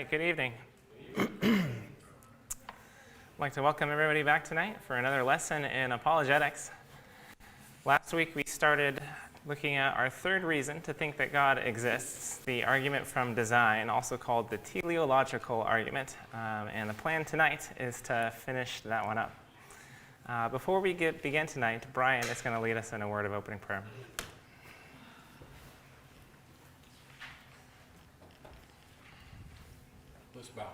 right, good evening. I'd like to welcome everybody back tonight for another lesson in Apologetics. Last week we started looking at our third reason to think that God exists, the argument from design, also called the teleological argument. And the plan tonight is to finish that one up. Before we begin tonight, Brian is going to lead us in a word of opening prayer. Let's bow.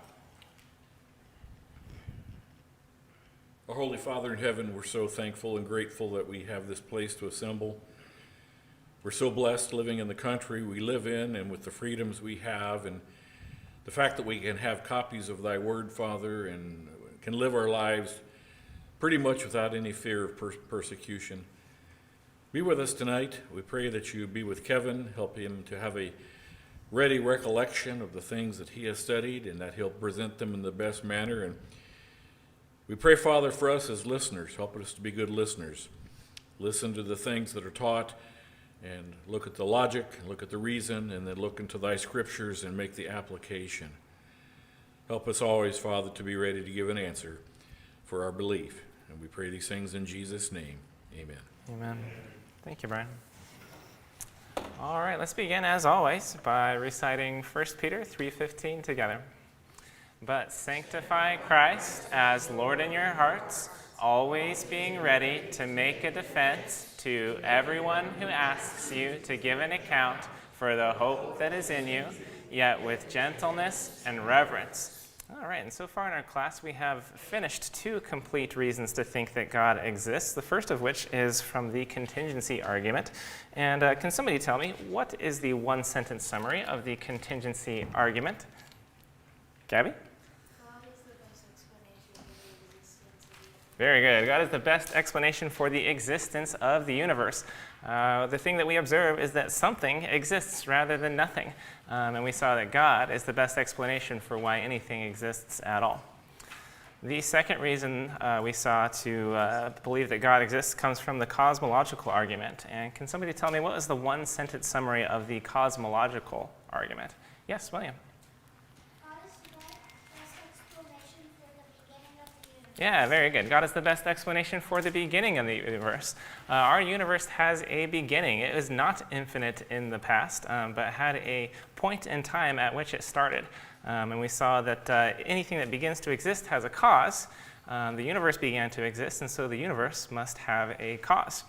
Our Holy Father in heaven, we're so thankful and grateful that we have this place to assemble. We're so blessed living in the country we live in and with the freedoms we have, and the fact that we can have copies of Thy Word, Father, and can live our lives pretty much without any fear of persecution. Be with us tonight. We pray that you be with Kevin, help him to have a ready recollection of the things that he has studied and that he'll present them in the best manner. And we pray, Father, for us as listeners, help us to be good listeners. Listen to the things that are taught and look at the logic, look at the reason, and then look into Thy scriptures and make the application. Help us always, Father, to be ready to give an answer for our belief. And we pray these things in Jesus' name. Amen. Amen. Thank you, Brian. All right, let's begin, as always, by reciting 1 Peter 3:15 together. But sanctify Christ as Lord in your hearts, always being ready to make a defense to everyone who asks you to give an account for the hope that is in you, yet with gentleness and reverence. All right, and so far in our class, we have finished two complete reasons to think that God exists, the first of which is from the contingency argument. And can somebody tell me, what is the one-sentence summary of the contingency argument? Gabby? God is the best explanation for the existence of the universe. Very good. God is the best explanation for the existence of the universe. The thing that we observe is that something exists rather than nothing. And we saw that God is the best explanation for why anything exists at all. The second reason we saw to believe that God exists comes from the cosmological argument. And can somebody tell me what is the one-sentence summary of the cosmological argument? Yes, William. God is the best explanation for the beginning of the universe. Yeah, very good. God is the best explanation for the beginning of the universe. Our universe has a beginning. It was not infinite in the past, but had a point in time at which it started. And we saw that anything that begins to exist has a cause. The universe began to exist, and so the universe must have a cause.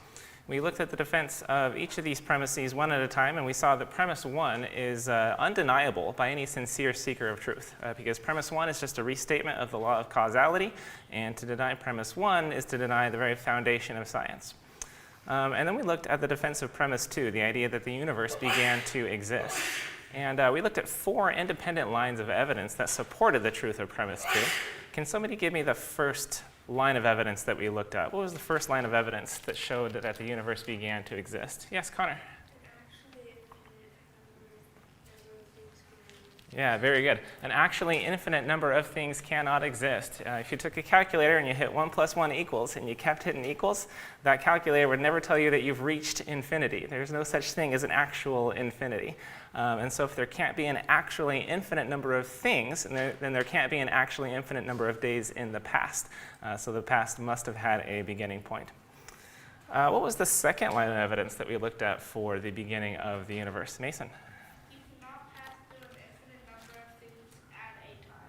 We looked at the defense of each of these premises one at a time, and we saw that premise one is undeniable by any sincere seeker of truth, because premise one is just a restatement of the law of causality, and to deny premise one is to deny the very foundation of science. And then we looked at the defense of premise two, the idea that the universe began to exist. And we looked at four independent lines of evidence that supported the truth of premise two. Can somebody give me the first line of evidence that we looked at? What was the first line of evidence that showed that the universe began to exist? Yes, Connor. Yeah, very good. An actually infinite number of things cannot exist. If you took a calculator and you hit 1 + 1 = and you kept hitting equals, that calculator would never tell you that you've reached infinity. There's no such thing as an actual infinity. And so if there can't be an actually infinite number of things, then there can't be an actually infinite number of days in the past. So the past must have had a beginning point. What was the second line of evidence that we looked at for the beginning of the universe? Mason?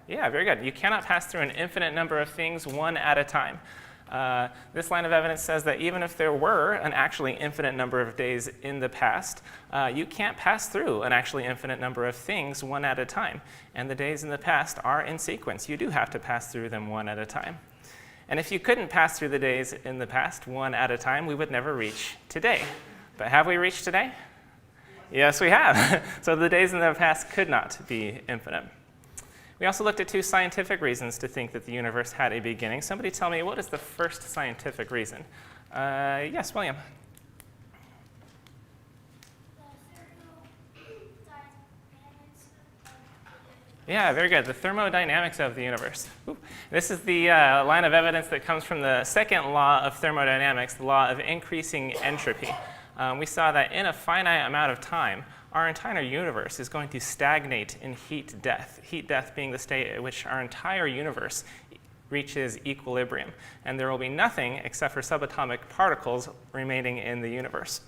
Yeah, very good. You cannot pass through an infinite number of things one at a time. This line of evidence says that even if there were an actually infinite number of days in the past, you can't pass through an actually infinite number of things one at a time. And the days in the past are in sequence. You do have to pass through them one at a time. And if you couldn't pass through the days in the past one at a time, we would never reach today. But have we reached today? Yes, we have. So the days in the past could not be infinite. We also looked at two scientific reasons to think that the universe had a beginning. Somebody tell me, what is the first scientific reason? Yes, William. Yeah, very good. The thermodynamics of the universe. Ooh. This is the line of evidence that comes from the second law of thermodynamics, the law of increasing entropy. We saw that in a finite amount of time, our entire universe is going to stagnate in heat death. Heat death being the state at which our entire universe reaches equilibrium, and there will be nothing except for subatomic particles remaining in the universe.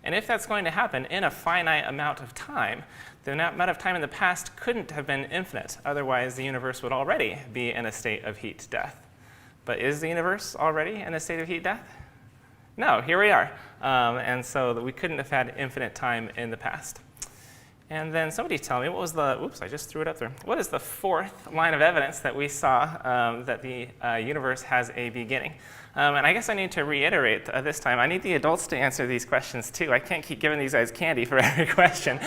And if that's going to happen in a finite amount of time, the amount of time in the past couldn't have been infinite. Otherwise, the universe would already be in a state of heat death. But is the universe already in a state of heat death? No, here we are. And so we couldn't have had infinite time in the past. And then somebody tell me, what was the, oops, I just threw it up there. What is the fourth line of evidence that we saw that the universe has a beginning? And I guess I need to reiterate this time, I need the adults to answer these questions too. I can't keep giving these guys candy for every question.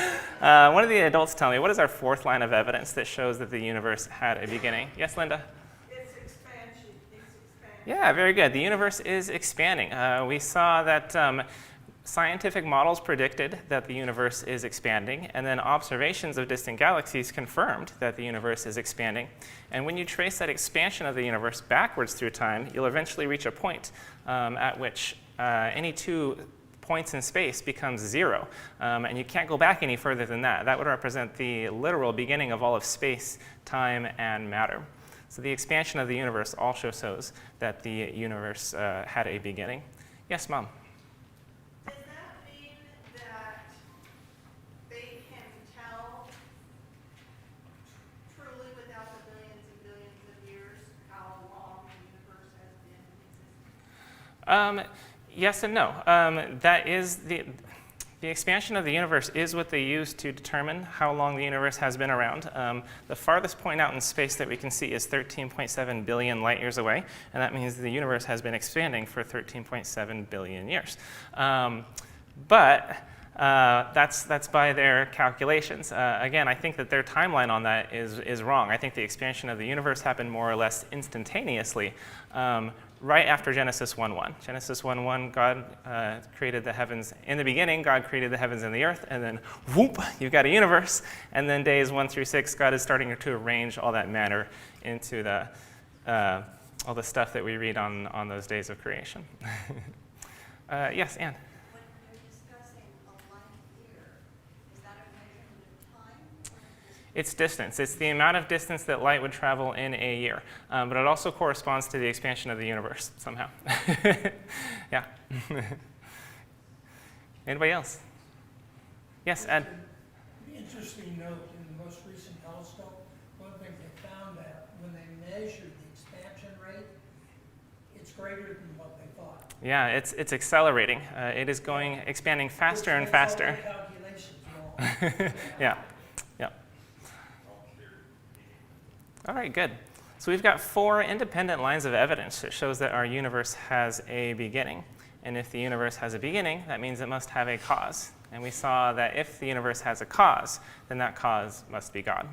One of the adults tell me, what is our fourth line of evidence that shows that the universe had a beginning? Yes, Linda? It's expansion. Yeah, very good. The universe is expanding. We saw that scientific models predicted that the universe is expanding, and then observations of distant galaxies confirmed that the universe is expanding. And when you trace that expansion of the universe backwards through time, you'll eventually reach a point at which any two points in space becomes zero. And you can't go back any further than that. That would represent the literal beginning of all of space, time, and matter. So the expansion of the universe also shows that the universe had a beginning. Yes, Mom? Does that mean that they can tell truly without the billions and billions of years how long the universe has been in existence? Yes and no. That is the expansion of the universe is what they use to determine how long the universe has been around. The farthest point out in space that we can see is 13.7 billion light years away, and that means the universe has been expanding for 13.7 billion years. But that's by their calculations. Again, I think that their timeline on that is wrong. I think the expansion of the universe happened more or less instantaneously, right after Genesis 1:1. Genesis 1:1, God created the heavens. In the beginning, God created the heavens and the earth, and then whoop, you've got a universe. And then days 1 through 6, God is starting to arrange all that matter into all the stuff that we read on those days of creation. Yes, Ann? When you're discussing a light year, is that a measurement of time? It's distance. It's the amount of distance that light would travel in a year. But it also corresponds to the expansion of the universe somehow. Yeah. Anybody else? Yes, Ed? Interesting note, in the most recent telescope, one of the things they found that when they measured the expansion rate, it's greater than what they thought. Yeah, it's accelerating. It is expanding faster and faster. Which makes all the calculations wrong. Yeah, yeah. All right, good. So we've got 4 independent lines of evidence that shows that our universe has a beginning. And if the universe has a beginning, that means it must have a cause. And we saw that if the universe has a cause, then that cause must be God.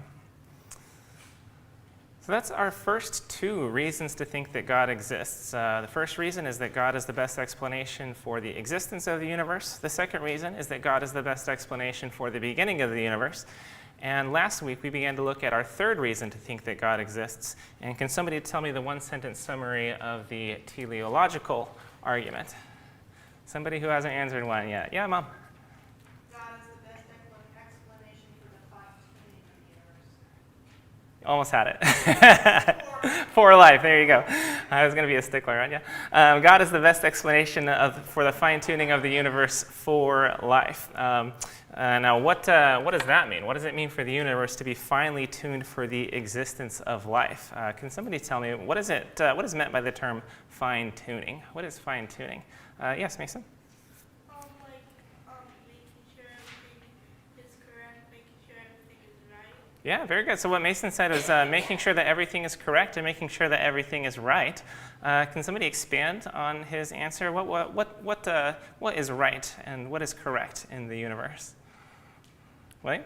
So that's our first 2 reasons to think that God exists. The first reason is that God is the best explanation for the existence of the universe. The second reason is that God is the best explanation for the beginning of the universe. And last week, we began to look at our third reason to think that God exists. And can somebody tell me the one-sentence summary of the teleological argument? Somebody who hasn't answered one yet. Yeah, Mom? God is the best explanation for the fine-tuning of the universe. Almost had it. For life, there you go. I was going to be a stickler, aren't you? God is the best explanation for the fine-tuning of the universe for life. Now, what does that mean? What does it mean for the universe to be finely tuned for the existence of life? Can somebody tell me, what is meant by the term fine-tuning? What is fine-tuning? Yes, Mason? Making sure everything is correct, making sure everything is right. Yeah, very good. So what Mason said is making sure that everything is correct and making sure that everything is right. Can somebody expand on his answer? What is right and what is correct in the universe? Wait?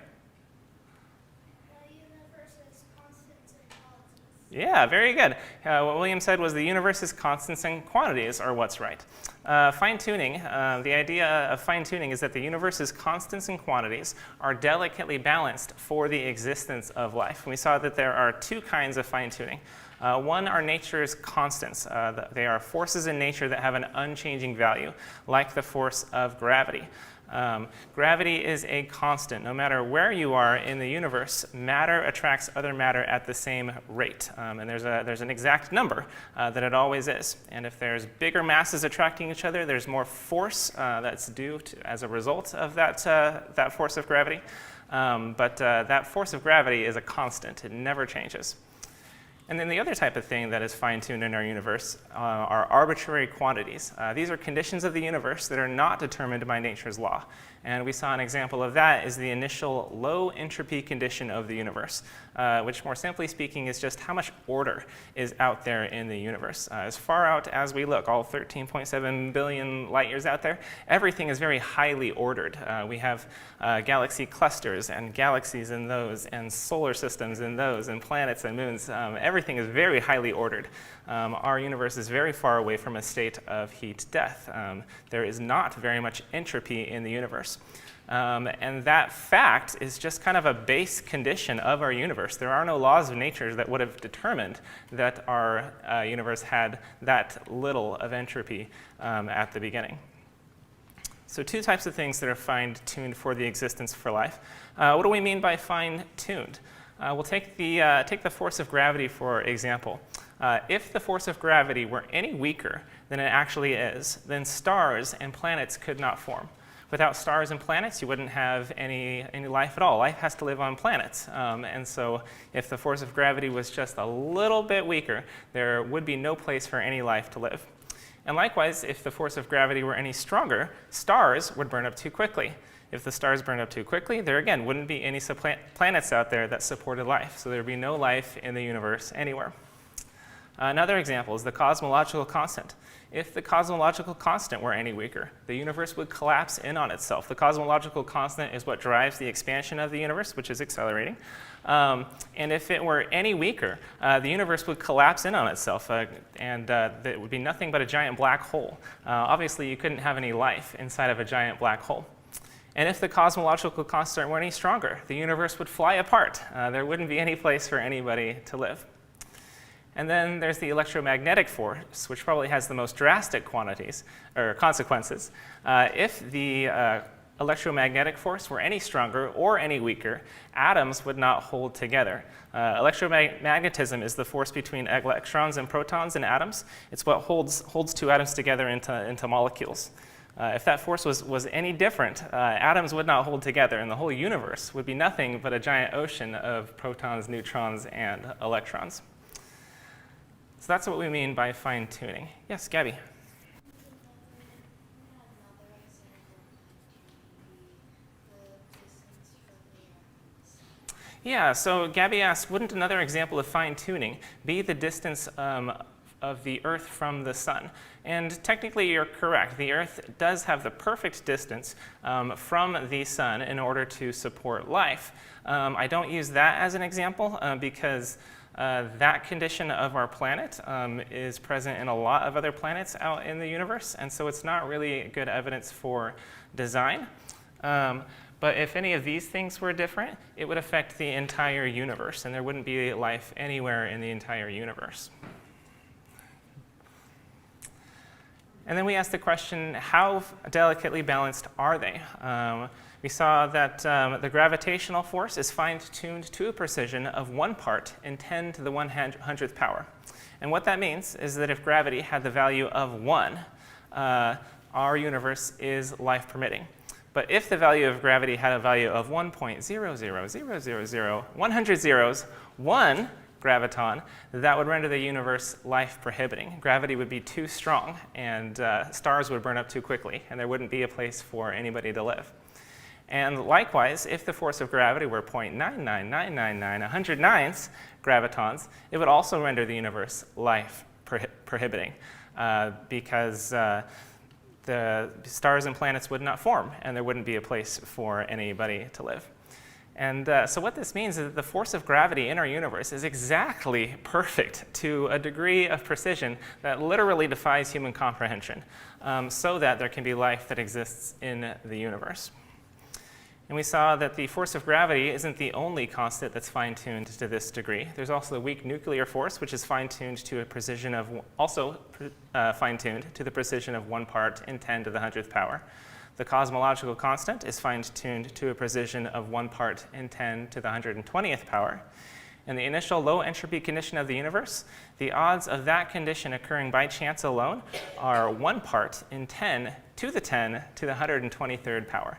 The universe is constants and quantities. Yeah, very good. What William said was the universe is constants and quantities are what's right. Fine-tuning, the idea of fine-tuning is that the universe's constants and quantities are delicately balanced for the existence of life. We saw that there are 2 kinds of fine-tuning. One are nature's constants. They are forces in nature that have an unchanging value, like the force of gravity. Gravity is a constant. No matter where you are in the universe, matter attracts other matter at the same rate. And there's an exact number that it always is. And if there's bigger masses attracting each other, there's more force that's due to, as a result of that force of gravity. But that force of gravity is a constant. It never changes. And then the other type of thing that is fine-tuned in our universe are arbitrary quantities. These are conditions of the universe that are not determined by nature's law. And we saw an example of that is the initial low entropy condition of the universe, which more simply speaking is just how much order is out there in the universe. As far out as we look, all 13.7 billion light years out there, everything is very highly ordered. We have galaxy clusters and galaxies in those, and solar systems in those, and planets and moons. Everything is very highly ordered. Our universe is very far away from a state of heat death. There is not very much entropy in the universe. And that fact is just kind of a base condition of our universe. There are no laws of nature that would have determined that our universe had that little of entropy at the beginning. So two types of things that are fine-tuned for the existence for life. What do we mean by fine-tuned? We'll take the force of gravity, for example. If the force of gravity were any weaker than it actually is, then stars and planets could not form. Without stars and planets, you wouldn't have any life at all. Life has to live on planets. And so if the force of gravity was just a little bit weaker, there would be no place for any life to live. And likewise, if the force of gravity were any stronger, stars would burn up too quickly. If the stars burned up too quickly, there again wouldn't be any planets out there that supported life. So there would be no life in the universe anywhere. Another example is the cosmological constant. If the cosmological constant were any weaker, the universe would collapse in on itself. The cosmological constant is what drives the expansion of the universe, which is accelerating. And if it were any weaker, the universe would collapse in on itself, and it would be nothing but a giant black hole. Obviously, you couldn't have any life inside of a giant black hole. And if the cosmological constant were any stronger, the universe would fly apart. There wouldn't be any place for anybody to live. And then there's the electromagnetic force, which probably has the most drastic consequences. If the electromagnetic force were any stronger or any weaker, atoms would not hold together. Electromagnetism is the force between electrons and protons in atoms. It's what holds two atoms together into molecules. If that force was any different, atoms would not hold together, and the whole universe would be nothing but a giant ocean of protons, neutrons, and electrons. So that's what we mean by fine-tuning. Yes, Gabby? Yeah, so Gabby asked, wouldn't another example of fine-tuning be the distance of the Earth from the sun? And technically you're correct. The Earth does have the perfect distance from the sun in order to support life. I don't use that as an example because that condition of our planet is present in a lot of other planets out in the universe, and so it's not really good evidence for design. But if any of these things were different, it would affect the entire universe, and there wouldn't be life anywhere in the entire universe. And then we asked the question, how delicately balanced are they? We saw that the gravitational force is fine-tuned to a precision of 1 part in 10 to the 100th power. And what that means is that if gravity had the value of 1, our universe is life-permitting. But if the value of gravity had a value of 1.00000, 100 zeros, 1 graviton, that would render the universe life-prohibiting. Gravity would be too strong, and stars would burn up too quickly, and there wouldn't be a place for anybody to live. And likewise, if the force of gravity were 0.99999 109ths gravitons, it would also render the universe life-prohibiting because the stars and planets would not form, and there wouldn't be a place for anybody to live. And so what this means is that the force of gravity in our universe is exactly perfect to a degree of precision that literally defies human comprehension, so that there can be life that exists in the universe. And we saw that the force of gravity isn't the only constant that's fine-tuned to this degree. There's also the weak nuclear force, which is fine-tuned to a precision of, fine-tuned to the precision of 1 part in 10 to the 100th power. The cosmological constant is fine-tuned to a precision of 1 part in 10 to the 120th power. In the initial low entropy condition of the universe, the odds of that condition occurring by chance alone are 1 part in 10 to the 123rd power,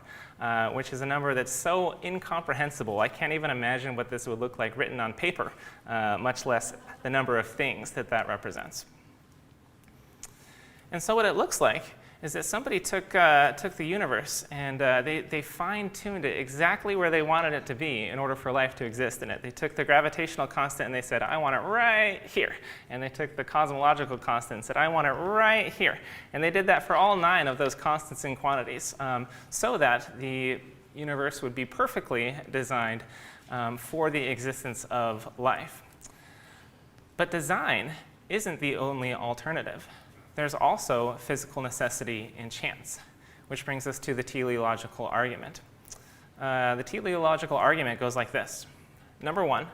which is a number that's so incomprehensible. I can't even imagine what this would look like written on paper, much less the number of things that that represents. And so what it looks like is that somebody took the universe and they fine-tuned it exactly where they wanted it to be in order for life to exist in it. They took the gravitational constant and they said, I want it right here. And they took the cosmological constant and said, I want it right here. And they did that for all 9 of those constants and quantities so that the universe would be perfectly designed for the existence of life. But design isn't the only alternative. There's also physical necessity and chance, which brings us to the teleological argument. The teleological argument goes like this. Number 1,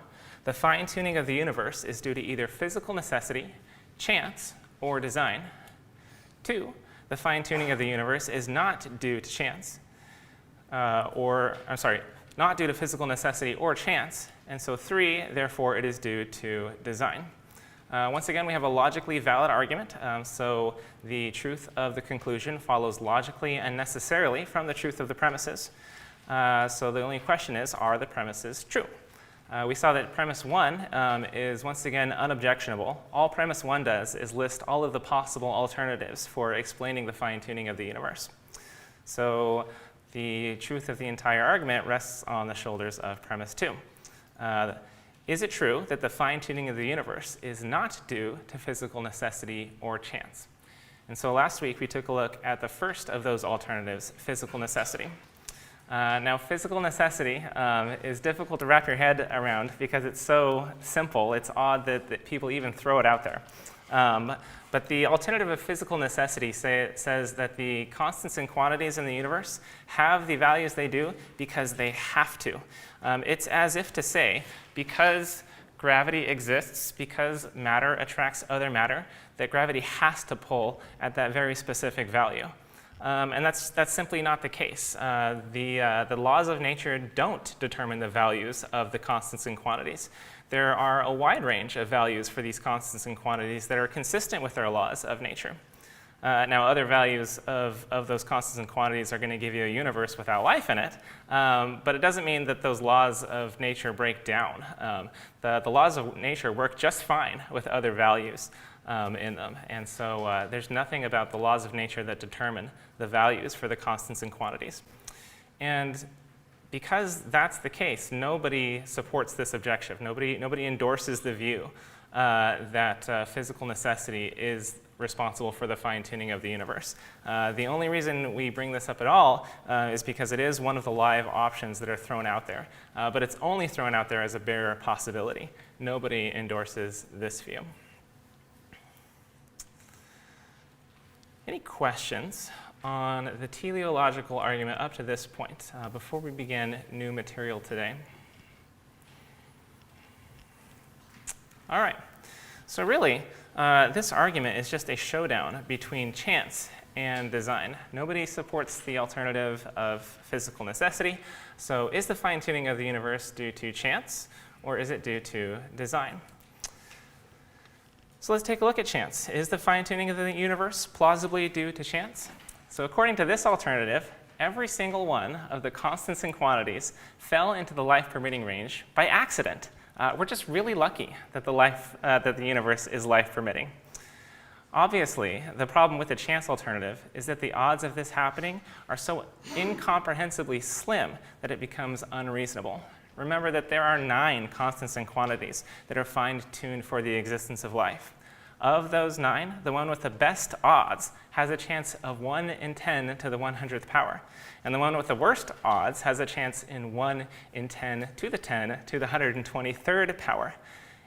the fine-tuning of the universe is due to either physical necessity, chance, or design. 2, the fine-tuning of the universe is not due to chance, not due to physical necessity or chance. And so 3, therefore, it is due to design. Once again, we have a logically valid argument, so the truth of the conclusion follows logically and necessarily from the truth of the premises. So the only question is, are the premises true? We saw that premise 1 is once again unobjectionable. All premise 1 does is list all of the possible alternatives for explaining the fine-tuning of the universe. So the truth of the entire argument rests on the shoulders of premise 2. Is it true that the fine-tuning of the universe is not due to physical necessity or chance? And so last week we took a look at the first of those alternatives, physical necessity. Now, physical necessity is difficult to wrap your head around because it's so simple. It's odd that people even throw it out there. But the alternative of physical necessity says that the constants and quantities in the universe have the values they do because they have to. It's as if to say, because gravity exists, because matter attracts other matter, that gravity has to pull at that very specific value. And that's simply not the case. The laws of nature don't determine the values of the constants and quantities. There are a wide range of values for these constants and quantities that are consistent with our laws of nature. Now, other values of those constants and quantities are going to give you a universe without life in it, but it doesn't mean that those laws of nature break down. The laws of nature work just fine with other values in them, and so there's nothing about the laws of nature that determine the values for the constants and quantities. And because that's the case, nobody supports this objection. Nobody endorses the view that physical necessity is responsible for the fine-tuning of the universe. The only reason we bring this up at all is because it is one of the live options that are thrown out there. But it's only thrown out there as a bare possibility. Nobody endorses this view. Any questions on the teleological argument up to this point before we begin new material today? All right. So really, this argument is just a showdown between chance and design. Nobody supports the alternative of physical necessity. So is the fine-tuning of the universe due to chance, or is it due to design? So let's take a look at chance. Is the fine-tuning of the universe plausibly due to chance? So according to this alternative, every single one of the constants and quantities fell into the life-permitting range by accident. We're just really lucky that the universe is life-permitting. Obviously, the problem with the chance alternative is that the odds of this happening are so incomprehensibly slim that it becomes unreasonable. Remember that there are 9 constants and quantities that are fine-tuned for the existence of life. Of those 9, the one with the best odds has a chance of 1 in 10 to the 100th power. And the one with the worst odds has a chance in 1 in 10 to the 123rd power.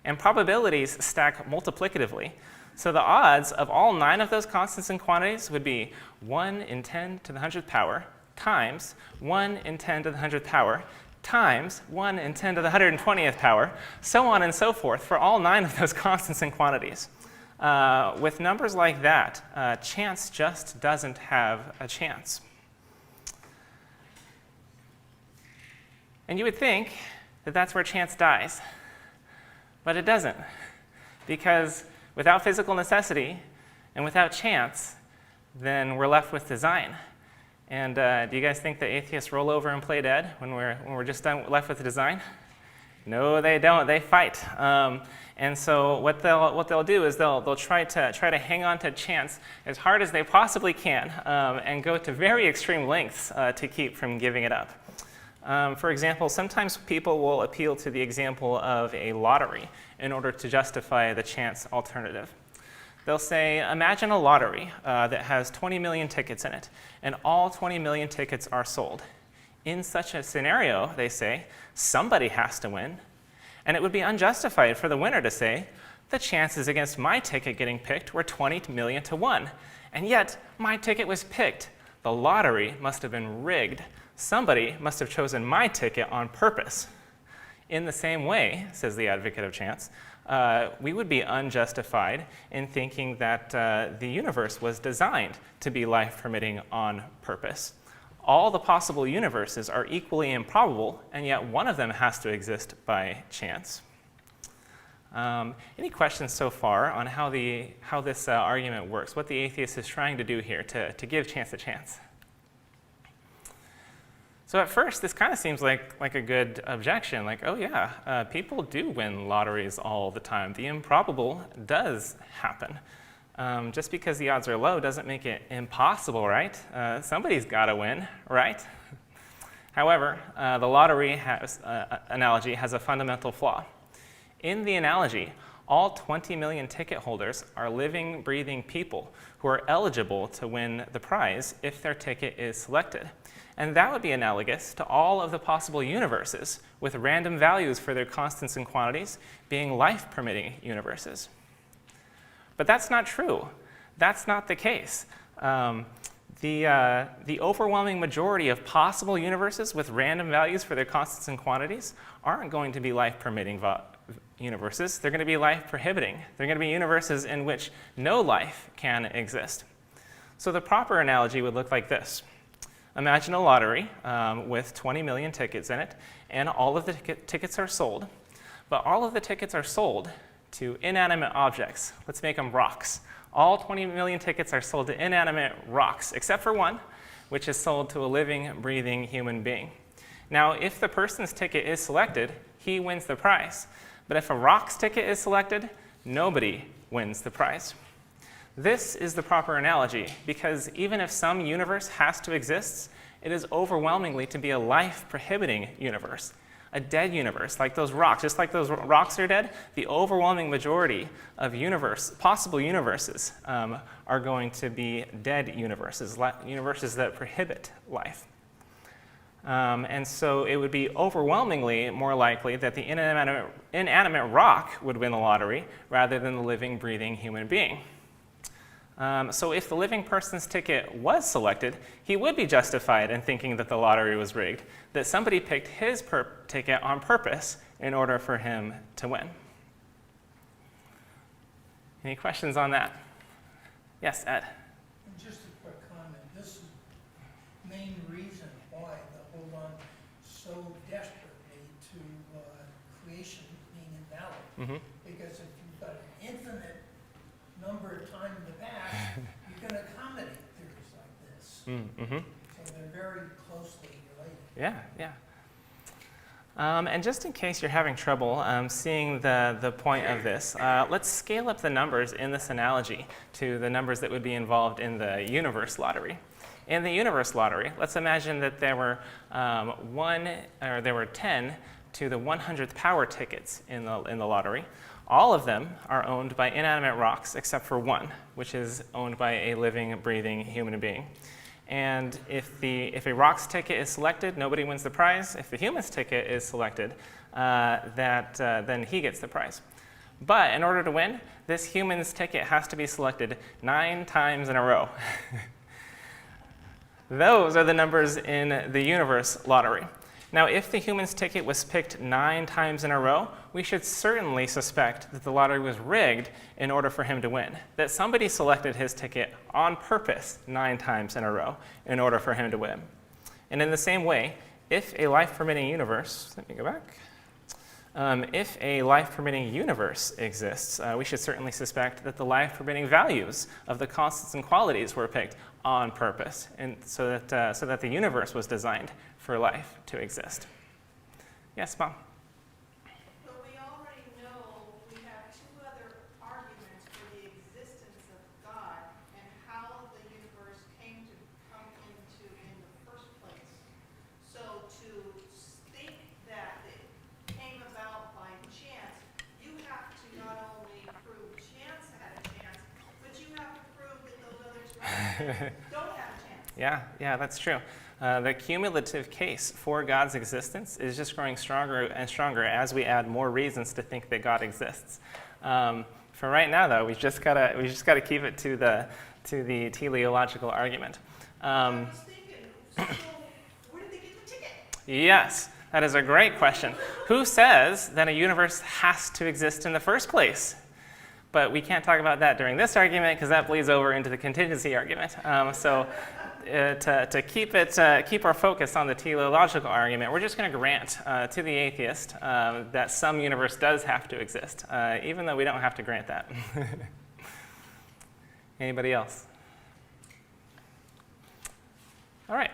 And probabilities stack multiplicatively. So the odds of all 9 of those constants and quantities would be 1 in 10 to the 100th power times 1 in 10 to the 100th power times 1 in 10 to the 120th power, so on and so forth for all 9 of those constants and quantities. With numbers like that, chance just doesn't have a chance. And you would think that that's where chance dies, but it doesn't, because without physical necessity and without chance, then we're left with design. And do you guys think that atheists roll over and play dead when we're just left with the design? No, they don't. They fight. And so what they'll do is they'll try to hang on to chance as hard as they possibly can, and go to very extreme lengths to keep from giving it up. For example, sometimes people will appeal to the example of a lottery in order to justify the chance alternative. They'll say, imagine a lottery that has 20 million tickets in it, and all 20 million tickets are sold. In such a scenario, they say, somebody has to win, and it would be unjustified for the winner to say, the chances against my ticket getting picked were 20 million to 1, and yet my ticket was picked. The lottery must have been rigged. Somebody must have chosen my ticket on purpose. In the same way, says the advocate of chance, we would be unjustified in thinking that the universe was designed to be life-permitting on purpose. All the possible universes are equally improbable, and yet one of them has to exist by chance. Any questions so far on how this argument works, what the atheist is trying to do here to give chance a chance? So at first, this kind of seems like a good objection, like, oh yeah, people do win lotteries all the time. The improbable does happen. Just because the odds are low doesn't make it impossible, right? Somebody's got to win, right? However, the lottery analogy has a fundamental flaw. In the analogy, all 20 million ticket holders are living, breathing people who are eligible to win the prize if their ticket is selected. And that would be analogous to all of the possible universes with random values for their constants and quantities being life-permitting universes. But that's not true. That's not the case. The overwhelming majority of possible universes with random values for their constants and quantities aren't going to be life-permitting universes. They're going to be life-prohibiting. They're going to be universes in which no life can exist. So the proper analogy would look like this. Imagine a lottery with 20 million tickets in it, and all of the tickets are sold. But all of the tickets are sold to inanimate objects. Let's make them rocks. All 20 million tickets are sold to inanimate rocks, except for one, which is sold to a living, breathing human being. Now, if the person's ticket is selected, he wins the prize. But if a rock's ticket is selected, nobody wins the prize. This is the proper analogy, because even if some universe has to exist, it is overwhelmingly to be a life-prohibiting universe, a dead universe, like those rocks. Just like those rocks are dead, the overwhelming majority of possible universes are going to be dead universes, universes that prohibit life. And so it would be overwhelmingly more likely that the inanimate rock would win the lottery rather than the living, breathing human being. So if the living person's ticket was selected, he would be justified in thinking that the lottery was rigged, that somebody picked his ticket on purpose in order for him to win. Any questions on that? Yes, Ed? And just a quick comment. This is the main reason why they hold on so desperately to creation being invalid. Mm-hmm. Because if you've got an infinite number of time in the past, you can accommodate theories like this. Mm-hmm. So they're very closely related. Yeah. And just in case you're having trouble seeing the point of this, let's scale up the numbers in this analogy to the numbers that would be involved in the universe lottery. In the universe lottery, let's imagine that there were 10 to the 100th power tickets in the lottery. All of them are owned by inanimate rocks except for one, which is owned by a living, breathing human being. And if a rock's ticket is selected, nobody wins the prize. If the human's ticket is selected, then he gets the prize. But in order to win, this human's ticket has to be selected 9 times in a row. Those are the numbers in the universe lottery. Now, if the human's ticket was picked 9 times in a row, we should certainly suspect that the lottery was rigged in order for him to win, that somebody selected his ticket on purpose 9 times in a row in order for him to win. And in the same way, if a life-permitting universe, let me go back. If a life-permitting universe exists, we should certainly suspect that the life-permitting values of the constants and qualities were picked on purpose, and so that the universe was designed for life to exist. Yes, Mom? But we already know we have two other arguments for the existence of God and how the universe came to come into in the first place. So to think that it came about by chance, you have to not only prove chance had a chance, but you have to prove that those other two arguments don't have a chance. Yeah, that's true. The cumulative case for God's existence is just growing stronger and stronger as we add more reasons to think that God exists. For right now, though, we just gotta keep it to the teleological argument. I was thinking, so where did they get the ticket? Yes, that is a great question. Who says that a universe has to exist in the first place? But we can't talk about that during this argument because that bleeds over into the contingency argument. To keep our focus on the teleological argument, we're just going to grant to the atheist that some universe does have to exist, even though we don't have to grant that. Anybody else? All right.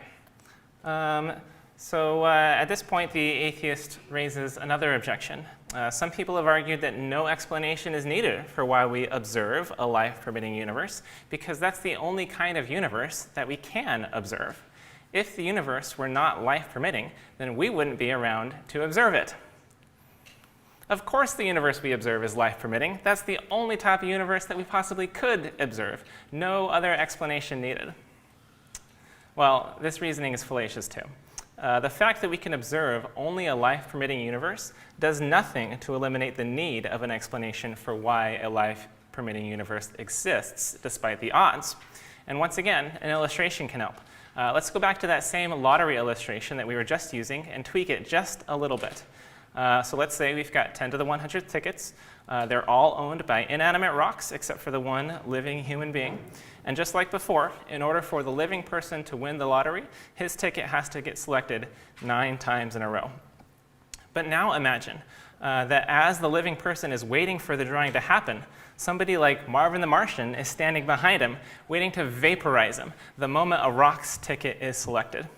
So at this point, the atheist raises another objection. Some people have argued that no explanation is needed for why we observe a life-permitting universe, because that's the only kind of universe that we can observe. If the universe were not life-permitting, then we wouldn't be around to observe it. Of course the universe we observe is life-permitting. That's the only type of universe that we possibly could observe. No other explanation needed. Well, this reasoning is fallacious too. The fact that we can observe only a life-permitting universe does nothing to eliminate the need of an explanation for why a life-permitting universe exists despite the odds. And once again, an illustration can help. Let's go back to that same lottery illustration that we were just using and tweak it just a little bit. So let's say we've got 10 to the 100th tickets. They're all owned by inanimate rocks except for the one living human being. And just like before, in order for the living person to win the lottery, his ticket has to get selected 9 times in a row. But now imagine that as the living person is waiting for the drawing to happen, somebody like Marvin the Martian is standing behind him, waiting to vaporize him the moment a rock's ticket is selected.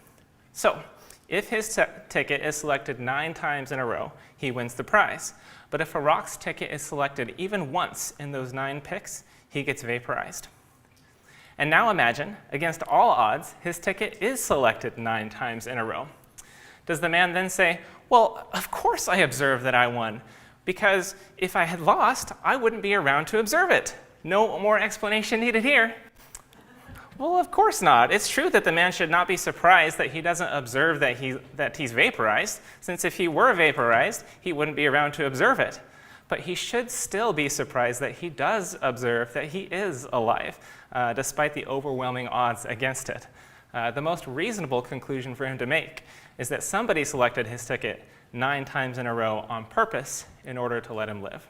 So, if his ticket is selected 9 times in a row, he wins the prize. But if a rock's ticket is selected even once in those 9 picks, he gets vaporized. And now imagine, against all odds, his ticket is selected 9 times in a row. Does the man then say, well, of course I observed that I won, because if I had lost, I wouldn't be around to observe it. No more explanation needed here. Well, of course not. It's true that the man should not be surprised that he doesn't observe that he's vaporized, since if he were vaporized, he wouldn't be around to observe it. But he should still be surprised that he does observe that he is alive, despite the overwhelming odds against it. The most reasonable conclusion for him to make is that somebody selected his ticket 9 times in a row on purpose in order to let him live.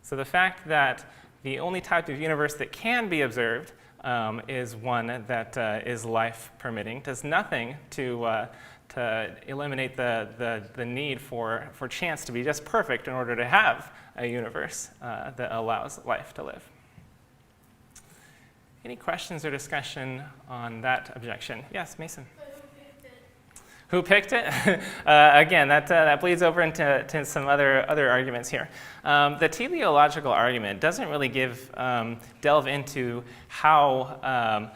So the fact that the only type of universe that can be observed is one that is life-permitting does nothing to eliminate the need for chance to be just perfect in order to have a universe that allows life to live. Any questions or discussion on that objection? Yes, Mason? But Who picked it? Again, that bleeds over into some other arguments here. The teleological argument doesn't really delve into how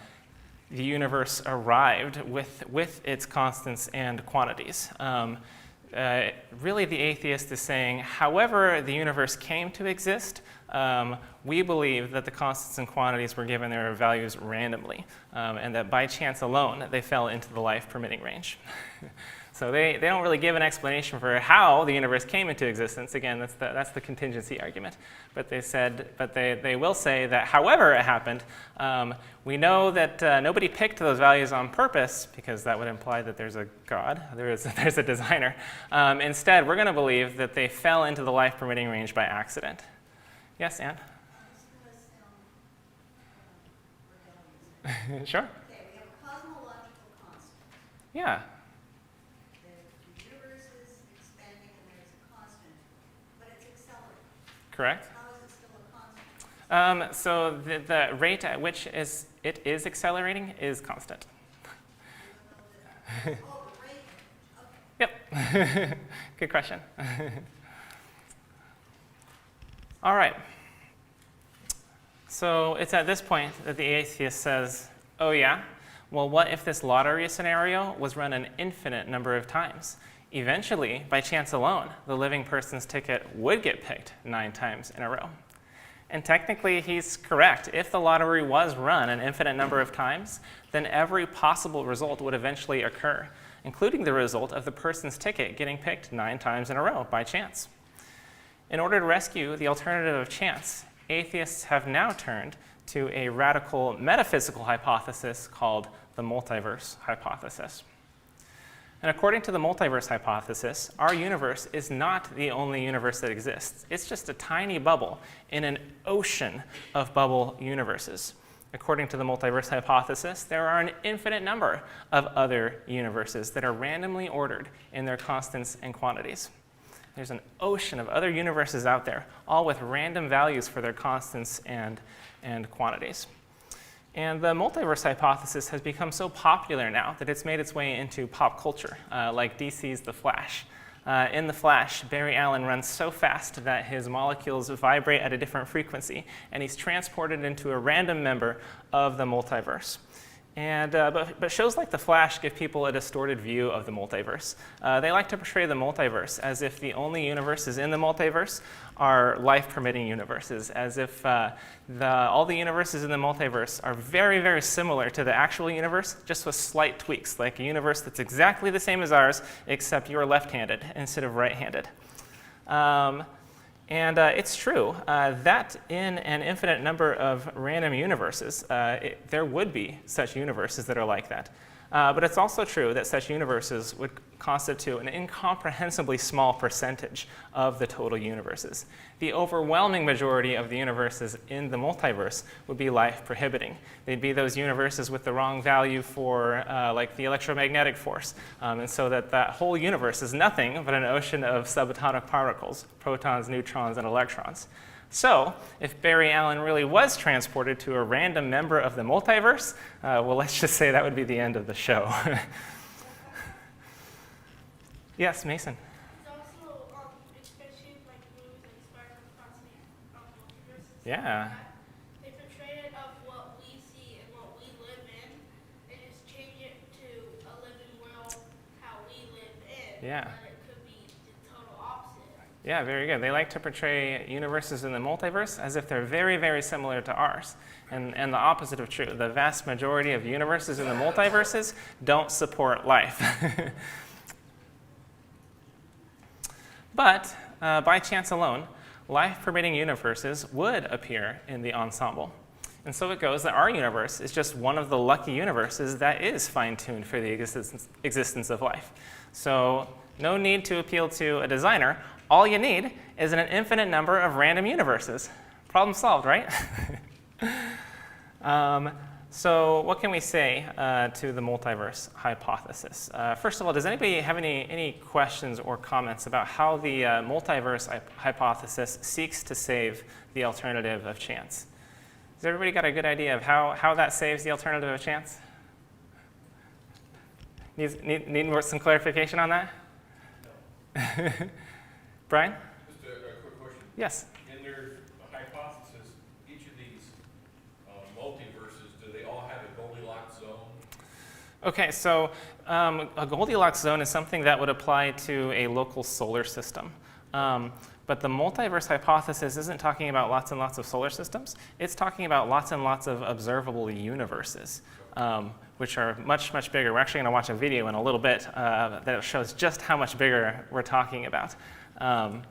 the universe arrived with its constants and quantities. Really, the atheist is saying, however the universe came to exist, we believe that the constants and quantities were given their values randomly, and that by chance alone, they fell into the life-permitting range. So they don't really give an explanation for how the universe came into existence. Again, that's the contingency argument. But they will say that however it happened, we know that nobody picked those values on purpose, because that would imply that there's a God, there's a designer. Instead, we're going to believe that they fell into the life-permitting range by accident. Yes, Anne? This is going to sound rebellious. Sure. Okay, we have a cosmological constant. Yeah. correct? How is it still a constant? So the rate at which it is accelerating is constant. Oh, the rate, okay. Yep. Good question. All right. So it's at this point that the atheist says, oh yeah, well, what if this lottery scenario was run an infinite number of times? Eventually, by chance alone, the living person's ticket would get picked 9 times in a row. And technically, he's correct. If the lottery was run an infinite number of times, then every possible result would eventually occur, including the result of the person's ticket getting picked 9 times in a row by chance. In order to rescue the alternative of chance, atheists have now turned to a radical metaphysical hypothesis called the multiverse hypothesis. And according to the multiverse hypothesis, our universe is not the only universe that exists. It's just a tiny bubble in an ocean of bubble universes. According to the multiverse hypothesis, there are an infinite number of other universes that are randomly ordered in their constants and quantities. There's an ocean of other universes out there, all with random values for their constants and quantities. And the multiverse hypothesis has become so popular now that it's made its way into pop culture, like DC's The Flash. In The Flash, Barry Allen runs so fast that his molecules vibrate at a different frequency, and he's transported into a random member of the multiverse. And, but shows like The Flash give people a distorted view of the multiverse. They like to portray the multiverse as if the only universes in the multiverse are life-permitting universes, as if all the universes in the multiverse are very, very similar to the actual universe, just with slight tweaks, like a universe that's exactly the same as ours, except you're left-handed instead of right-handed. And it's true that in an infinite number of random universes, there would be such universes that are like that. But it's also true that such universes would constitute an incomprehensibly small percentage of the total universes. The overwhelming majority of the universes in the multiverse would be life-prohibiting. They'd be those universes with the wrong value for like the electromagnetic force. And so that whole universe is nothing but an ocean of subatomic particles, protons, neutrons, and electrons. So, if Barry Allen really was transported to a random member of the multiverse, well, let's just say that would be the end of the show. Yes, Mason. It's also, especially like movies like Spider-Man multiverses. Yeah. They portray it of what we see and what we live in, and just change it to a living world how we live in. Yeah. But it could be the total opposite. Yeah, very good. They like to portray universes in the multiverse as if they're very, very similar to ours. And the opposite of true. The vast majority of universes in the multiverses don't support life. But by chance alone, life-permitting universes would appear in the ensemble. And so it goes that our universe is just one of the lucky universes that is fine-tuned for the existence of life. So no need to appeal to a designer. All you need is an infinite number of random universes. Problem solved, right? So what can we say to the multiverse hypothesis? First of all, does anybody have any questions or comments about how the multiverse hypothesis seeks to save the alternative of chance? Has everybody got a good idea of how that saves the alternative of chance? Need some clarification on that? No. Brian? Just a quick question. Yes. In their hypothesis, each of these multiverses, do they all have a Goldilocks zone? Okay, so a Goldilocks zone is something that would apply to a local solar system. But the multiverse hypothesis isn't talking about lots and lots of solar systems. It's talking about lots and lots of observable universes, which are much, much bigger. We're actually going to watch a video in a little bit that shows just how much bigger we're talking about. The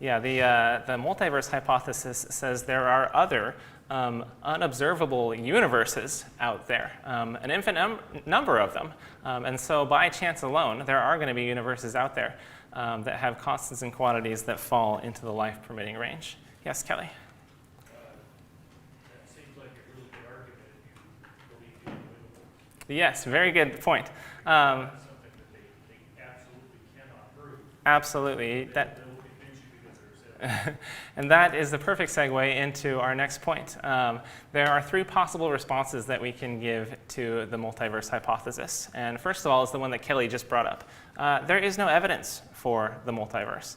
multiverse hypothesis says there are other unobservable universes out there, an infinite number of them. And so by chance alone, there are going to be universes out there that have constants and quantities that fall into the life-permitting range. Yes, Kelly? That seems like a really good argument if you believe the unbelievable. Yes, very good point. That's something that they absolutely cannot prove. Absolutely. They will convince you because there's And that is the perfect segue into our next point. There are three possible responses that we can give to the multiverse hypothesis. And first of all is the one that Kelly just brought up. There is no evidence for the multiverse.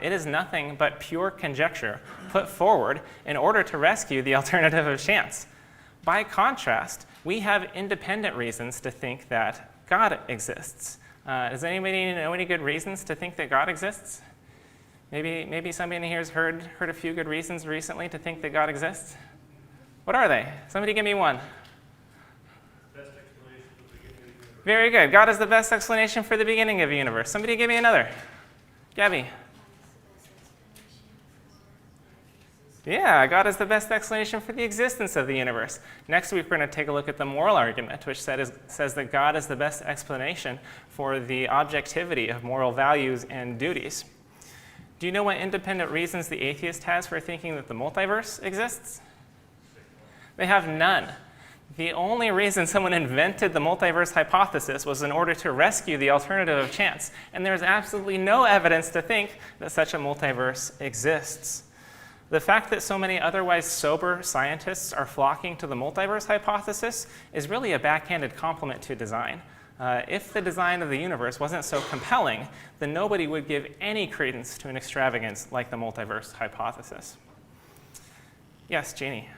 It is nothing but pure conjecture put forward in order to rescue the alternative of chance. By contrast, we have independent reasons to think that God exists. Does anybody know any good reasons to think that God exists? Maybe somebody in here has heard a few good reasons recently to think that God exists? What are they? Somebody give me one. Best explanation for the beginning of the universe. Very good. God is the best explanation for the beginning of the universe. Somebody give me another. Gabby. Yeah, God is the best explanation for the existence of the universe. Next week, we're going to take a look at the moral argument, which says that God is the best explanation for the objectivity of moral values and duties. Do you know what independent reasons the atheist has for thinking that the multiverse exists? They have none. The only reason someone invented the multiverse hypothesis was in order to rescue the alternative of chance, and there's absolutely no evidence to think that such a multiverse exists. The fact that so many otherwise sober scientists are flocking to the multiverse hypothesis is really a backhanded compliment to design. If the design of the universe wasn't so compelling, then nobody would give any credence to an extravagance like the multiverse hypothesis. Yes, Jeannie.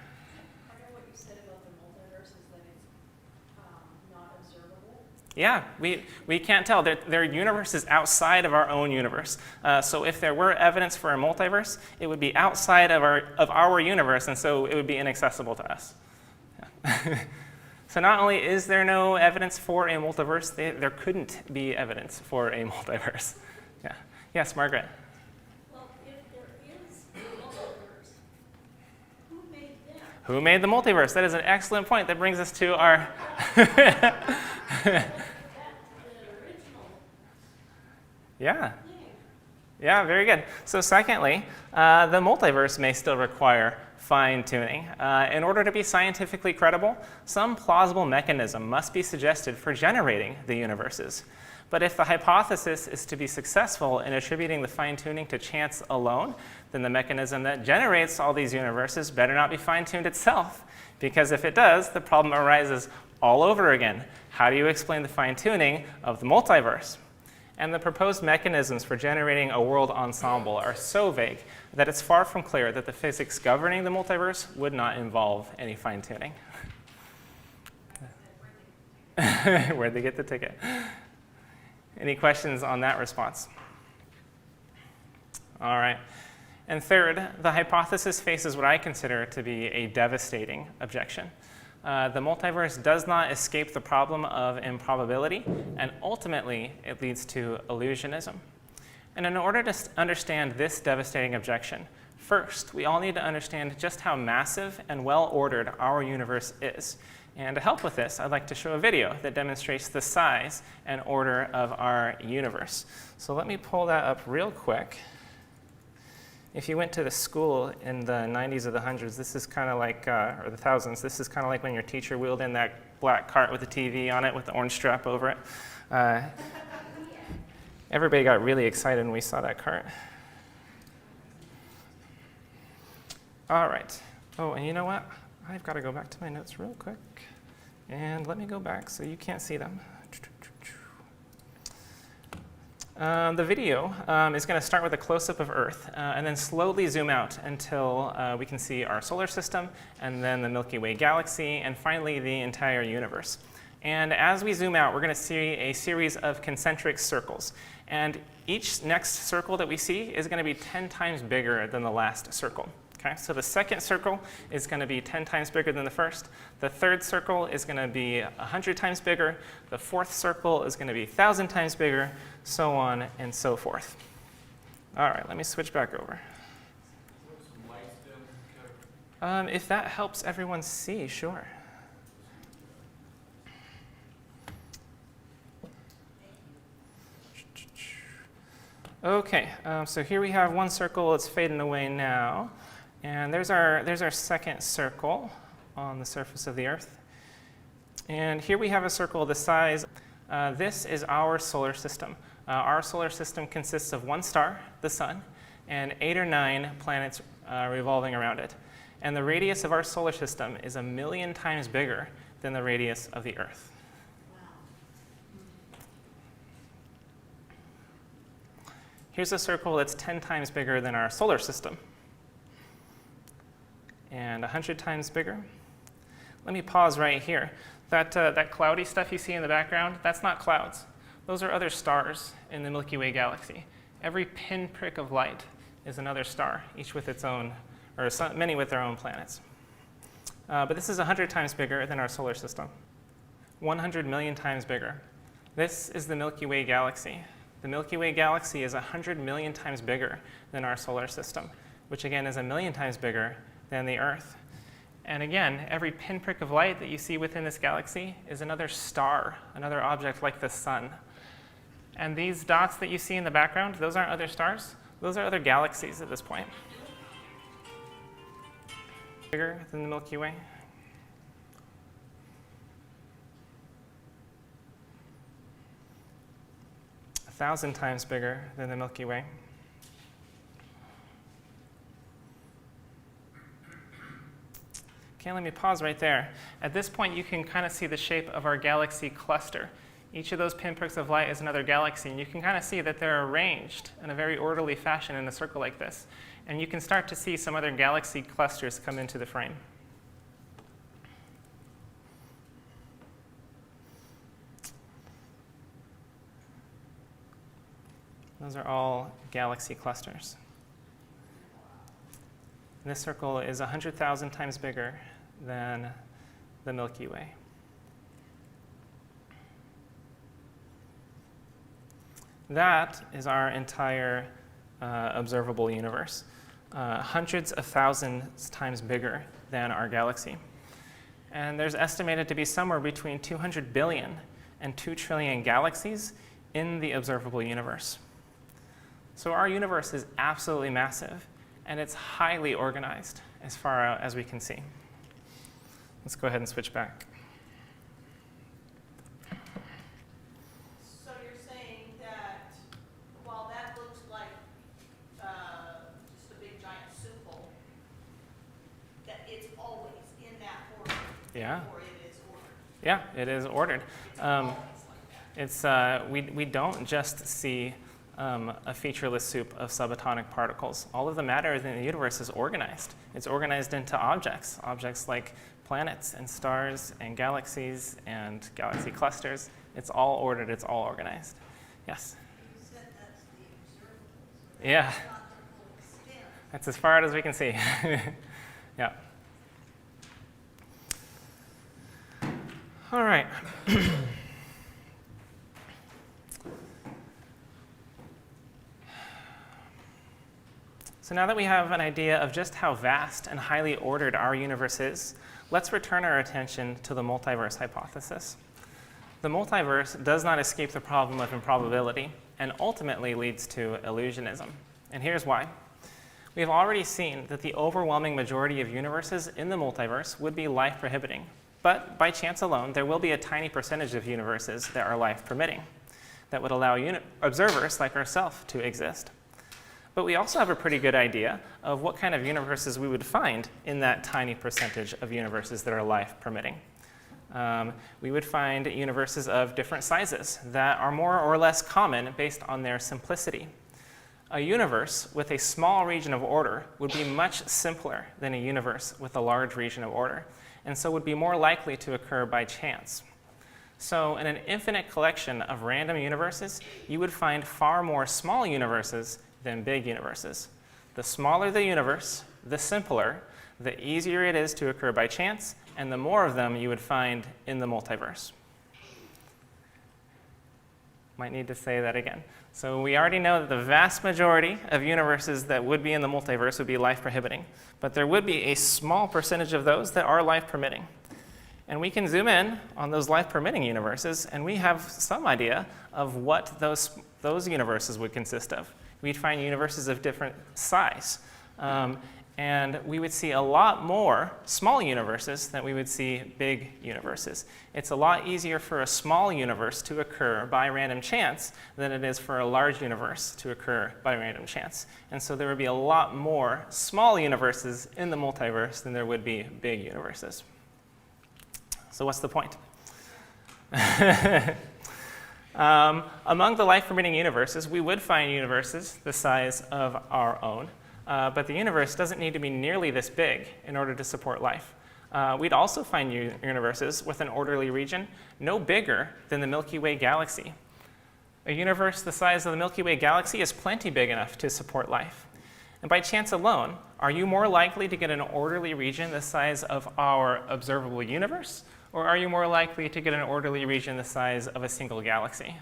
Part of what you said about the multiverse is that it's not observable. Yeah, we can't tell. Their universe is outside of our own universe. So if there were evidence for a multiverse, it would be outside of our universe, and so it would be inaccessible to us. Yeah. So not only is there no evidence for a multiverse, there couldn't be evidence for a multiverse. Yeah. Yes, Margaret. Well, if there is a multiverse, who made them? Who made the multiverse? That is an excellent point. That brings us to our... Yeah. Yeah, very good. So secondly, the multiverse may still require fine-tuning. In order to be scientifically credible, some plausible mechanism must be suggested for generating the universes. But if the hypothesis is to be successful in attributing the fine-tuning to chance alone, then the mechanism that generates all these universes better not be fine-tuned itself, because if it does, the problem arises all over again. How do you explain the fine-tuning of the multiverse? And the proposed mechanisms for generating a world ensemble are so vague that it's far from clear that the physics governing the multiverse would not involve any fine-tuning. Where'd they get the ticket? Any questions on that response? All right. And third, the hypothesis faces what I consider to be a devastating objection. The multiverse does not escape the problem of improbability, and ultimately it leads to illusionism. And in order to understand this devastating objection, first, we all need to understand just how massive and well-ordered our universe is. And to help with this, I'd like to show a video that demonstrates the size and order of our universe. So let me pull that up real quick. If you went to the school in the 90s or the hundreds, this is kind of like, or the thousands, this is kind of like when your teacher wheeled in that black cart with the TV on it with the orange strap over it. Everybody got really excited when we saw that cart. All right. Oh, and you know what? I've got to go back to my notes real quick. And let me go back so you can't see them. The video is going to start with a close-up of Earth and then slowly zoom out until we can see our solar system and then the Milky Way galaxy and finally the entire universe. And as we zoom out, we're going to see a series of concentric circles. And each next circle that we see is going to be 10 times bigger than the last circle. Okay, so the second circle is going to be 10 times bigger than the first. The third circle is going to be 100 times bigger. The fourth circle is going to be 1,000 times bigger, so on and so forth. All right, let me switch back over. If that helps everyone see, sure. Okay, so here we have one circle. It's fading away now. And there's our second circle on the surface of the Earth. And here we have a circle the size. This is our solar system. Our solar system consists of one star, the sun, and 8 or 9 planets revolving around it. And the radius of our solar system is 1,000,000 times bigger than the radius of the Earth. Here's a circle that's 10 times bigger than our solar system, and 100 times bigger. Let me pause right here. That cloudy stuff you see in the background, that's not clouds. Those are other stars in the Milky Way galaxy. Every pinprick of light is another star, each with its own, or many with their own planets. But this is 100 times bigger than our solar system, 100 million times bigger. This is the Milky Way galaxy. The Milky Way galaxy is 100 million times bigger than our solar system, which again is 1,000,000 times bigger than the Earth. And again, every pinprick of light that you see within this galaxy is another star, another object like the sun. And these dots that you see in the background, those aren't other stars, those are other galaxies at this point. Bigger than the Milky Way. A 1,000 times bigger than the Milky Way. Okay, let me pause right there. At this point, you can kind of see the shape of our galaxy cluster. Each of those pinpricks of light is another galaxy, and you can kind of see that they're arranged in a very orderly fashion in a circle like this. And you can start to see some other galaxy clusters come into the frame. Those are all galaxy clusters. And this circle is 100,000 times bigger than the Milky Way. That is our entire observable universe, hundreds of thousands times bigger than our galaxy. And there's estimated to be somewhere between 200 billion and 2 trillion galaxies in the observable universe. So our universe is absolutely massive, and it's highly organized as far out as we can see. Let's go ahead and switch back. So you're saying that while that looks like just a big giant soup bowl, that it's always in that order? Yeah. Or it is ordered? Yeah, it is ordered. We don't just see a featureless soup of subatomic particles. All of the matter in the universe is organized. It's organized into objects like planets and stars and galaxies and galaxy clusters. It's all ordered, it's all organized. Yes? You said that's the observable, so Yeah, that's not the full extent. that's as far out as we can see. Yeah. All right. So now that we have an idea of just how vast and highly ordered our universe is, let's return our attention to the multiverse hypothesis. The multiverse does not escape the problem of improbability and ultimately leads to illusionism. And here's why. We have already seen that the overwhelming majority of universes in the multiverse would be life-prohibiting. But by chance alone, there will be a tiny percentage of universes that are life-permitting that would allow observers like ourselves to exist. But we also have a pretty good idea of what kind of universes we would find in that tiny percentage of universes that are life-permitting. We would find universes of different sizes that are more or less common based on their simplicity. A universe with a small region of order would be much simpler than a universe with a large region of order, and so would be more likely to occur by chance. So in an infinite collection of random universes, you would find far more small universes than big universes. The smaller the universe, the simpler, the easier it is to occur by chance, and the more of them you would find in the multiverse. Might need to say that again. So we already know that the vast majority of universes that would be in the multiverse would be life-prohibiting, but there would be a small percentage of those that are life-permitting. And we can zoom in on those life-permitting universes, and we have some idea of what those universes would consist of. We'd find universes of different size. and we would see a lot more small universes than we would see big universes. It's a lot easier for a small universe to occur by random chance than it is for a large universe to occur by random chance. And so there would be a lot more small universes in the multiverse than there would be big universes. So what's the point? Among the life-permitting universes, we would find universes the size of our own. But the universe doesn't need to be nearly this big in order to support life. We'd also find universes with an orderly region no bigger than the Milky Way galaxy. A universe the size of the Milky Way galaxy is plenty big enough to support life. And by chance alone, are you more likely to get an orderly region the size of our observable universe, or are you more likely to get an orderly region the size of a single galaxy?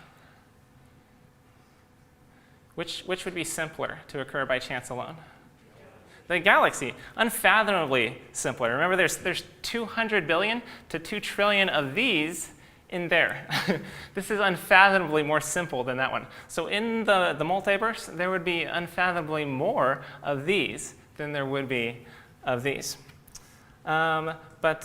Which would be simpler to occur by chance alone? The galaxy, unfathomably simpler. Remember, there's 200 billion to 2 trillion of these in there. This is unfathomably more simple than that one. So in the multiverse, there would be unfathomably more of these than there would be of these. But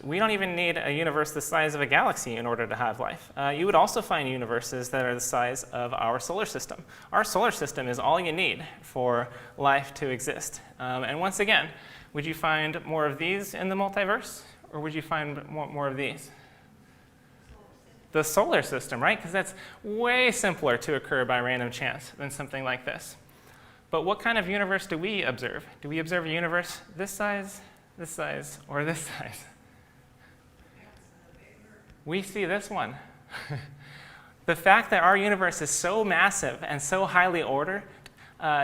we don't even need a universe the size of a galaxy in order to have life. You would also find universes that are the size of our solar system. Our solar system is all you need for life to exist. And once again, would you find more of these in the multiverse, or would you find more of these? The solar system, right? Because that's way simpler to occur by random chance than something like this. But what kind of universe do we observe? Do we observe a universe this size, or this size? We see this one. The fact that our universe is so massive and so highly ordered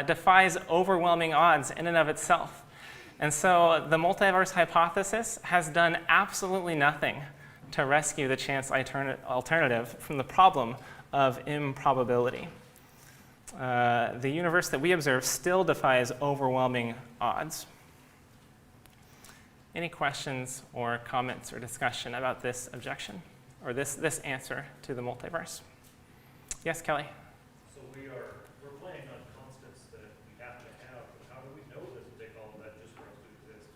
defies overwhelming odds in and of itself. And so the multiverse hypothesis has done absolutely nothing to rescue the chance alternative from the problem of improbability. The universe that we observe still defies overwhelming odds. Any questions or comments or discussion about this objection or this answer to the multiverse? Yes, Kelly? So we're playing on constants that we have to have, but how do we know this will take all of that just for us to exist?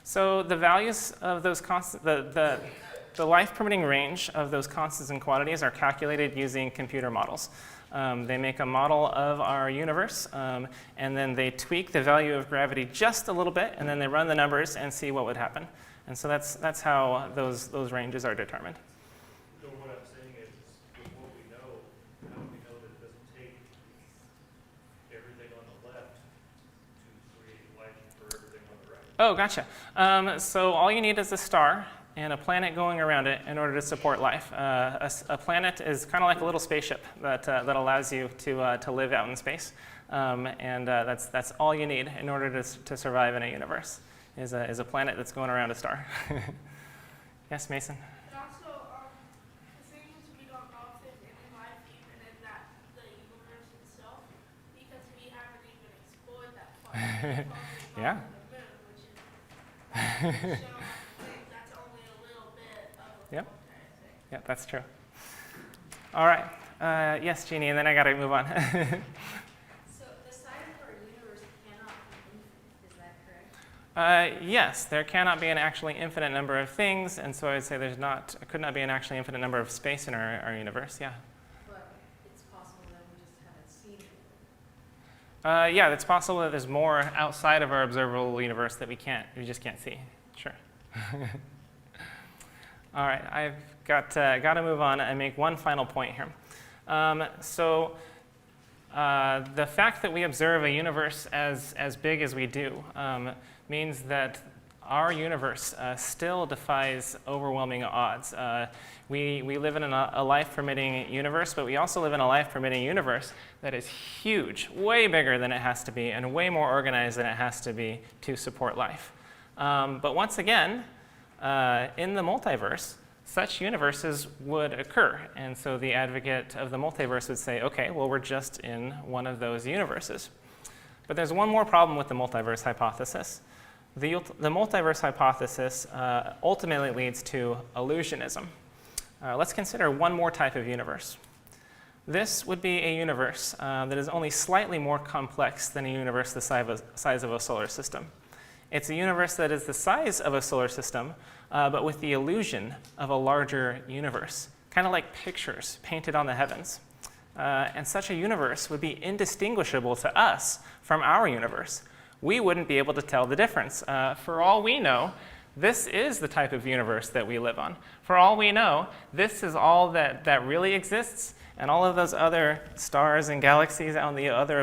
So the values of those constants, the life-permitting range of those constants and quantities are calculated using computer models. They make a model of our universe, and then they tweak the value of gravity just a little bit, and then they run the numbers and see what would happen. And so that's how those ranges are determined. So what I'm saying is, with what we know, how do we know that it doesn't take everything on the left to create life for everything on the right? Oh, gotcha. So all you need is a star and a planet going around it in order to support life. A planet is kind of like a little spaceship that allows you to live out in space. And that's all you need in order to survive in a universe, is a planet that's going around a star. Yes, Mason? And also, the things we don't know if there's any life even in the universe itself, because we haven't even explored that far. Yeah. The moon, which is so that's only a little bit of a Yep. thing. Yeah, that's true. All right. Yes, Jeannie, and then I got to move on. So the size of our universe cannot be infinite, is that correct? Yes, there cannot be an actually infinite number of things, and so I would say could not be an actually infinite number of space in our universe, yeah. But it's possible that we just haven't seen it. Yeah, it's possible that there's more outside of our observable universe that we just can't see. Sure. All right, I've got to move on and make one final point here. So the fact that we observe a universe as big as we do means that our universe still defies overwhelming odds. We live in a life-permitting universe, but we also live in a life-permitting universe that is huge, way bigger than it has to be, and way more organized than it has to be to support life. But once again, in the multiverse, such universes would occur. And so the advocate of the multiverse would say, okay, well, we're just in one of those universes. But there's one more problem with the multiverse hypothesis. The multiverse hypothesis ultimately leads to illusionism. Let's consider one more type of universe. This would be a universe that is only slightly more complex than a universe the size of a solar system. It's a universe that is the size of a solar system, but with the illusion of a larger universe, kind of like pictures painted on the heavens. And such a universe would be indistinguishable to us from our universe. We wouldn't be able to tell the difference. For all we know, this is the type of universe that we live on. For all we know, this is all that really exists, and all of those other stars and galaxies out in the other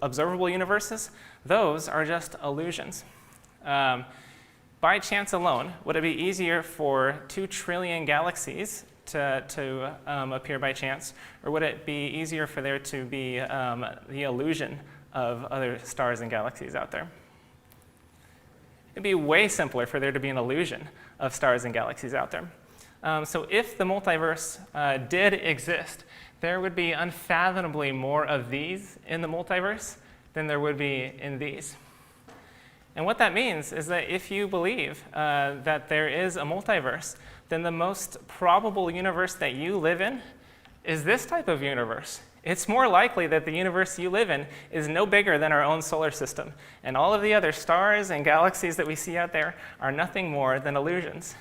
observable universes, those are just illusions. By chance alone, would it be easier for 2 trillion galaxies to appear by chance, or would it be easier for there to be the illusion of other stars and galaxies out there? It'd be way simpler for there to be an illusion of stars and galaxies out there. So if the multiverse did exist, there would be unfathomably more of these in the multiverse than there would be in these. And what that means is that if you believe that there is a multiverse, then the most probable universe that you live in is this type of universe. It's more likely that the universe you live in is no bigger than our own solar system, and all of the other stars and galaxies that we see out there are nothing more than illusions.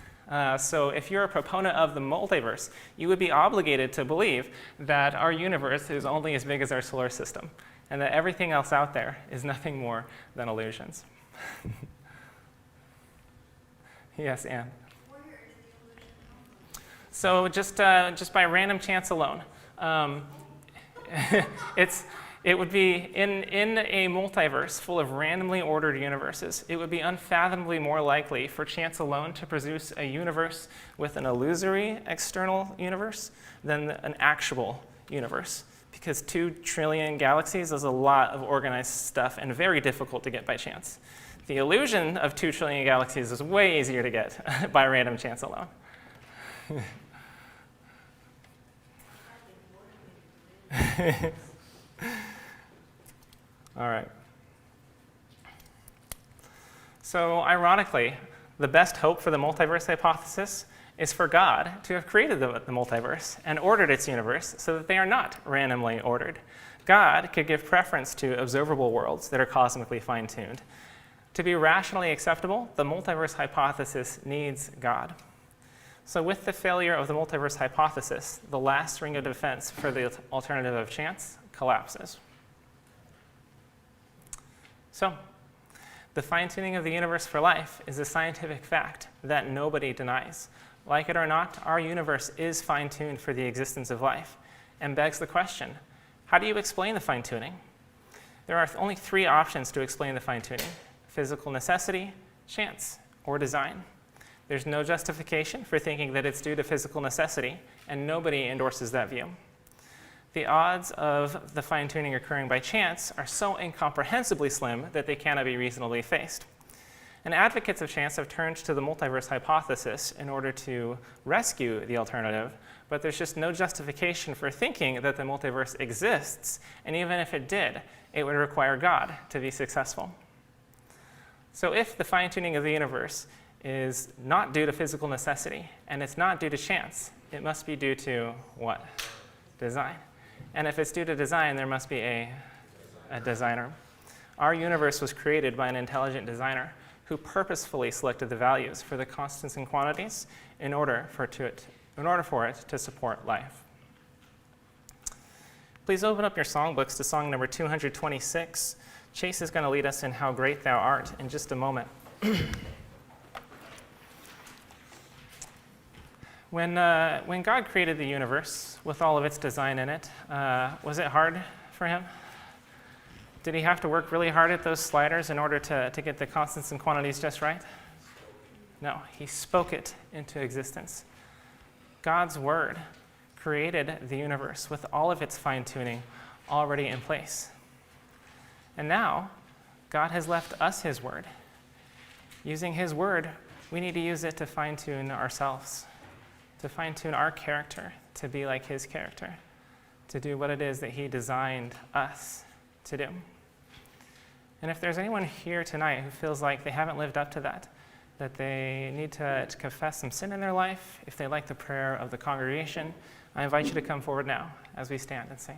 So if you're a proponent of the multiverse, you would be obligated to believe that our universe is only as big as our solar system, and that everything else out there is nothing more than illusions. Yes, Anne? Where did the illusion come from? So just by random chance alone. It would be in a multiverse full of randomly ordered universes. It would be unfathomably more likely for chance alone to produce a universe with an illusory external universe than an actual universe, because 2 trillion galaxies is a lot of organized stuff and very difficult to get by chance. The illusion of 2 trillion galaxies is way easier to get by random chance alone. All right. So ironically, the best hope for the multiverse hypothesis is for God to have created the multiverse and ordered its universe so that they are not randomly ordered. God could give preference to observable worlds that are cosmically fine-tuned. To be rationally acceptable, the multiverse hypothesis needs God. So with the failure of the multiverse hypothesis, the last ring of defense for the alternative of chance collapses. So, the fine-tuning of the universe for life is a scientific fact that nobody denies. Like it or not, our universe is fine-tuned for the existence of life, and begs the question, how do you explain the fine-tuning? There are only 3 options to explain the fine-tuning: physical necessity, chance, or design. There's no justification for thinking that it's due to physical necessity, and nobody endorses that view. The odds of the fine-tuning occurring by chance are so incomprehensibly slim that they cannot be reasonably faced. And advocates of chance have turned to the multiverse hypothesis in order to rescue the alternative, but there's just no justification for thinking that the multiverse exists, and even if it did, it would require God to be successful. So if the fine-tuning of the universe is not due to physical necessity, and it's not due to chance, it must be due to what? Design. And if it's due to design, there must be a designer. Our universe was created by an intelligent designer who purposefully selected the values for the constants and quantities in order for it to support life. Please open up your songbooks to song number 226. Chase is going to lead us in How Great Thou Art in just a moment. When God created the universe with all of its design in it, was it hard for him? Did he have to work really hard at those sliders in order to get the constants and quantities just right? No, he spoke it into existence. God's word created the universe with all of its fine-tuning already in place. And now, God has left us his word. Using his word, we need to use it to fine-tune ourselves, to fine-tune our character, to be like his character, to do what it is that he designed us to do. And if there's anyone here tonight who feels like they haven't lived up to that, that they need to confess some sin in their life, if they like the prayer of the congregation, I invite you to come forward now as we stand and sing.